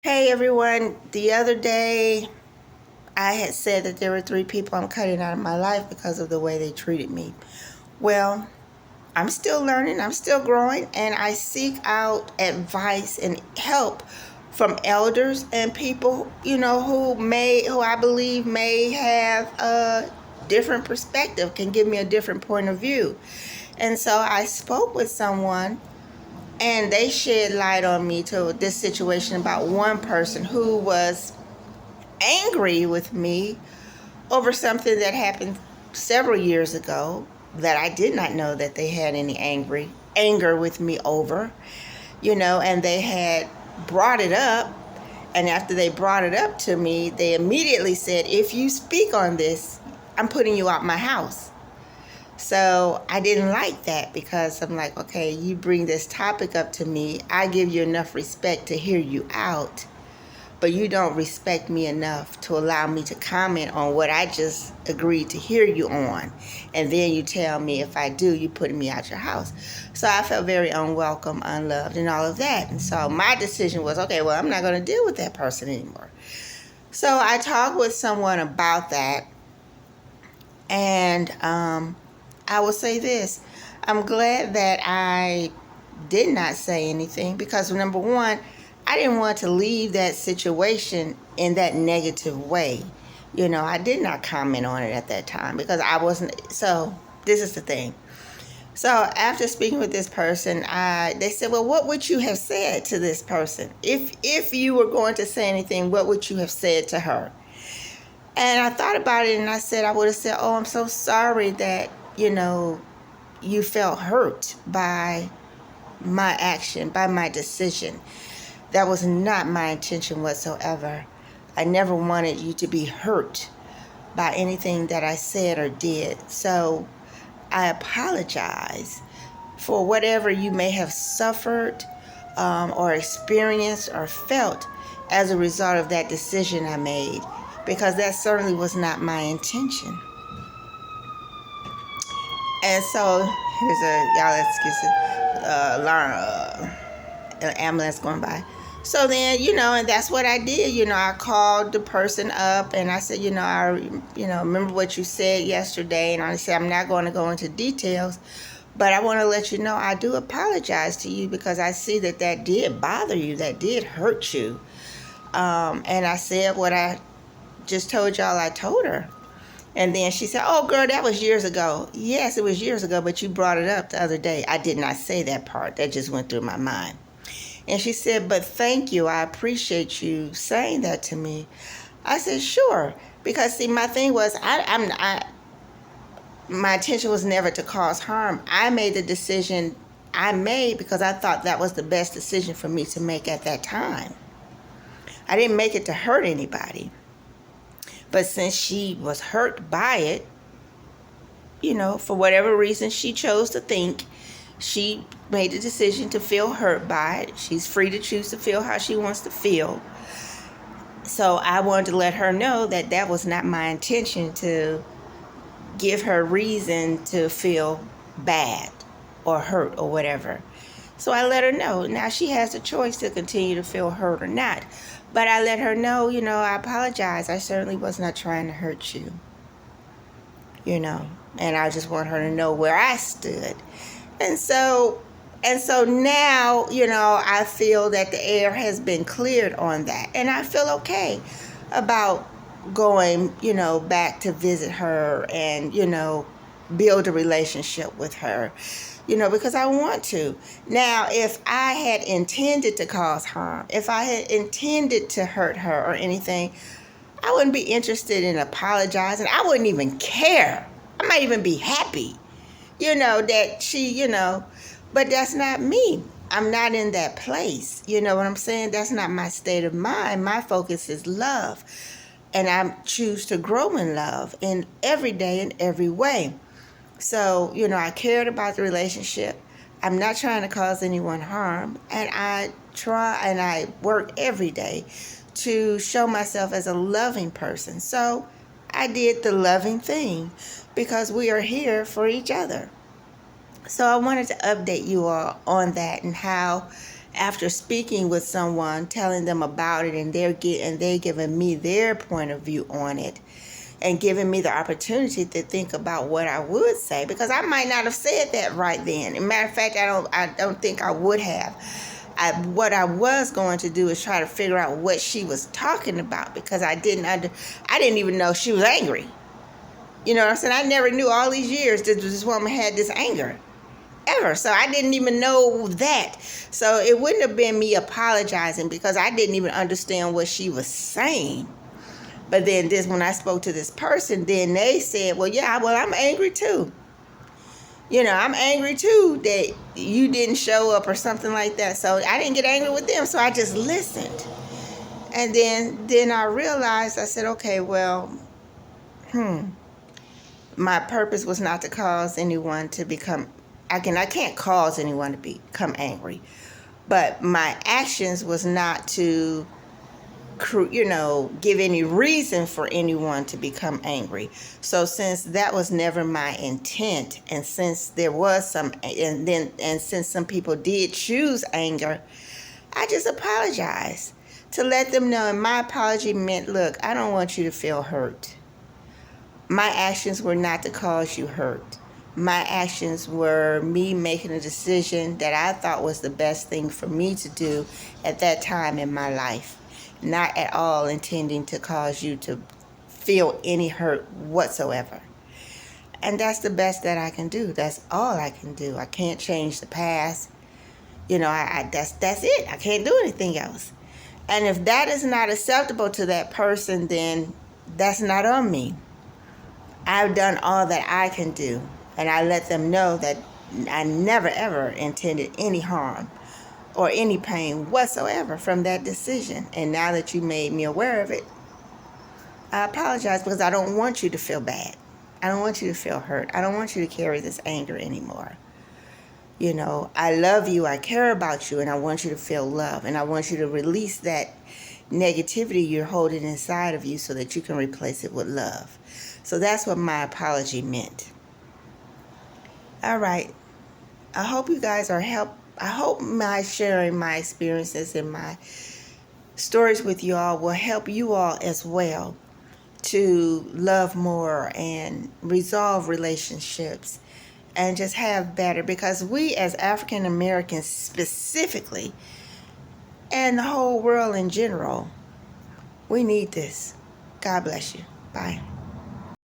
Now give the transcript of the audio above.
Hey everyone, the other day I had said that there were three people I'm cutting out of my life because of the way they treated me. Well, I'm still learning, I'm still growing, and I seek out advice and help from elders and people, who I believe may have a different perspective, can give me a different point of view. And so I spoke with someone and they shed light on me to this situation about one person who was angry with me over something that happened several years ago that I did not know that they had any anger with me over, and they had brought it up. And after they brought it up to me, they immediately said, if you speak on this, I'm putting you out my house. So I didn't like that because I'm like, okay, you bring this topic up to me. I give you enough respect to hear you out, but you don't respect me enough to allow me to comment on what I just agreed to hear you on. And then you tell me if I do, you put me out your house. So I felt very unwelcome, unloved, and all of that. And so my decision was, okay, well, I'm not going to deal with that person anymore. So I talked with someone about that. And I will say this. I'm glad that I did not say anything because, number one, I didn't want to leave that situation in that negative way. I did not comment on it at that time because I wasn't. So this is the thing. So after speaking with this person, they said, "Well, what would you have said to this person if you were going to say anything? What would you have said to her?" And I thought about it, and I said, I would have said, "Oh, I'm so sorry that you felt hurt by my action, by my decision. That was not my intention whatsoever. I never wanted you to be hurt by anything that I said or did. So I apologize for whatever you may have suffered or experienced or felt as a result of that decision I made, because that certainly was not my intention." And so here's y'all excuse it, alarm, an ambulance going by. So then, and that's what I did. I called the person up and I said, remember what you said yesterday. And I said, I'm not going to go into details, but I want to let you know I do apologize to you because I see that did bother you, that did hurt you. And I said what I just told y'all I told her. And then she said, "Oh, girl, that was years ago." Yes, it was years ago, but you brought it up the other day. I did not say that part. That just went through my mind. And she said, "But thank you. I appreciate you saying that to me." I said, "Sure." Because, see, my thing was, my intention was never to cause harm. I made the decision I made because I thought that was the best decision for me to make at that time. I didn't make it to hurt anybody. But since she was hurt by it, for whatever reason she chose to think, she made the decision to feel hurt by it. She's free to choose to feel how she wants to feel. So I wanted to let her know that that was not my intention, to give her reason to feel bad or hurt or whatever. So I let her know. Now she has a choice to continue to feel hurt or not. But I let her know, I apologize. I certainly was not trying to hurt you, and I just want her to know where I stood. And so now, I feel that the air has been cleared on that. And I feel okay about going, back to visit her and, build a relationship with her, because I want to. Now, if I had intended to cause harm, if I had intended to hurt her or anything, I wouldn't be interested in apologizing. I wouldn't even care. I might even be happy, that she, but that's not me. I'm not in that place. You know what I'm saying? That's not my state of mind. My focus is love. And I choose to grow in love in every day in every way. So, I cared about the relationship. I'm not trying to cause anyone harm. And I try and I work every day to show myself as a loving person. So I did the loving thing because we are here for each other. So I wanted to update you all on that and how after speaking with someone, telling them about it, and they giving me their point of view on it, and giving me the opportunity to think about what I would say, because I might not have said that right then. As a matter of fact, I don't think I would have. What I was going to do is try to figure out what she was talking about, because I didn't even know she was angry. You know what I'm saying? I never knew all these years that this woman had this anger ever. So I didn't even know that. So it wouldn't have been me apologizing, because I didn't even understand what she was saying. But then when I spoke to this person, then they said, well, I'm angry too. I'm angry too that you didn't show up or something like that. So I didn't get angry with them. So I just listened. And then I realized, I said, okay, well, my purpose was not to cause anyone to become, I can't cause anyone to become angry. But my actions was not to give any reason for anyone to become angry. So since that was never my intent, and since there was and since some people did choose anger, I just apologized to let them know. And my apology meant, look, I don't want you to feel hurt. My actions were not to cause you hurt. My actions were me making a decision that I thought was the best thing for me to do at that time in my life. Not at all intending to cause you to feel any hurt whatsoever. And that's the best that I can do. That's all I can do. I can't change the past. That's it. I can't do anything else. And if that is not acceptable to that person, then that's not on me. I've done all that I can do. And I let them know that I never, ever intended any harm or any pain whatsoever from that decision. And now that you made me aware of it, I apologize, because I don't want you to feel bad. I don't want you to feel hurt. I don't want you to carry this anger anymore. I love you, I care about you, and I want you to feel love. And I want you to release that negativity you're holding inside of you so that you can replace it with love. So that's what my apology meant. All right. I hope you guys are helped. I hope my sharing my experiences and my stories with you all will help you all as well to love more and resolve relationships and just have better, because we as African Americans specifically, and the whole world in general, we need this. God bless you. Bye.